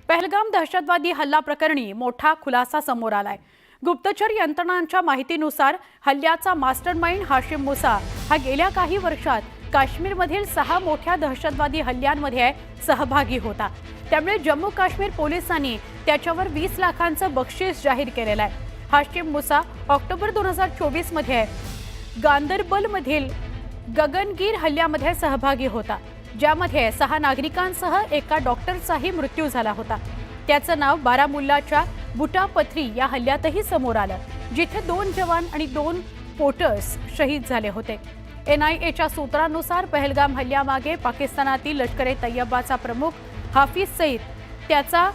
पहलगाम दहशतवादी हल्ला प्रकरणी मोठा खुलासा समोर आलाय। गुप्तचर यंत्रणांच्या माहितीनुसार हल्ल्याचा मास्टरमाइंड हाशिम मुसा हा गेल्या काही वर्षात काश्मीरमधील 6 मोठ्या दहशतवादी हल्ल्यांमध्ये सहभागी होता। त्यामुळे जम्मू काश्मीर पोलिसांनी त्याच्यावर 20 लाखांचं बक्षीस जाहीर केलेलं आहे। हाशिम मुसा ऑक्टोबर 2024 मध्ये गांदरबलमधील गगनगीर हल्ल्यामध्ये सहभागी होता, ज्यामध्ये 6 नागरिकांसह एका डॉक्टरचाही मृत्यू झाला होता। त्याचं नाव बारामुल्लाच्या बुटापथरी या हल्ल्यातही समोर आलं, जिथे 2 जवान आणि 2 पोर्टर्स शहीद झाले होते। NIAच्या सूत्रांनुसार पहलगाम हल्ल्यामागे पाकिस्तानातील लष्कर-ए-तैयबाचा प्रमुख हाफिज सईद, त्याचा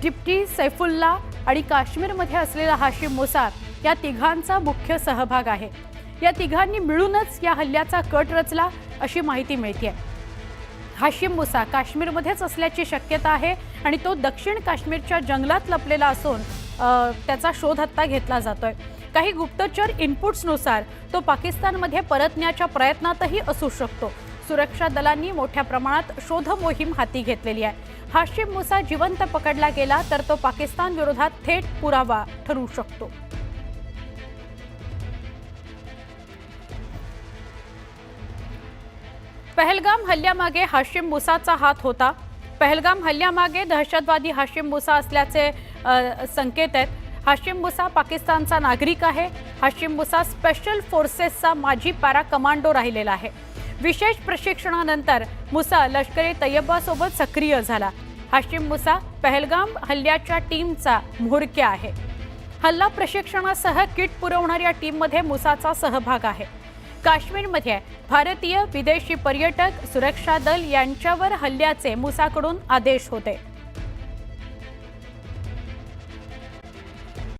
डिप्टी सैफुल्ला आणि काश्मीरमध्ये असलेला हाशिम मुसा या तिघांचा मुख्य सहभाग आहे। या तिघांनी मिळूनच या हल्ल्याचा कट रचला अशी माहिती मिळते। हाशिम मुसा काश्मीरमध्येच असल्याची शक्यता आहे आणि तो दक्षिण काश्मीरच्या जंगलात लपलेला असून त्याचा शोध आता घेतला जातोय। काही गुप्तचर इनपुट्सनुसार तो पाकिस्तानमध्ये परतण्याच्या प्रयत्नातही असू शकतो। सुरक्षा दलांनी मोठ्या प्रमाणात शोध मोहीम हाती घेतलेली आहे। हाशिम मुसा जिवंत पकडला गेला तर तो पाकिस्तान विरोधात थेट पुरावा ठरू शकतो। पहलगाम हल्ल्यामागे हाशिम मुसाचा हात होता। पहलगाम हल्ल्यामागे दहशतवादी हाशिम मुसा असल्याचे संकेत आहेत। हाशिम मुसा पाकिस्तानचा नागरिक आहे। हाशिम मुसा स्पेशल फोर्सेसचा माजी पॅरा कमांडो राहिलेला आहे। विशेष प्रशिक्षणानंतर मुसा लष्कर-ए-तैयबासोबत सक्रिय झाला। हाशिम मुसा पहलगाम हल्ल्याच्या टीमचा म्होरक्या आहे। हल्ला प्रशिक्षणासह किट पुरवणाऱ्या टीममध्ये मुसाचा सहभाग आहे। काश्मीरमध्ये भारतीय विदेशी पर्यटक, सुरक्षा दल यांच्यावर हल्ल्याचे मुसाकडून आदेश होते।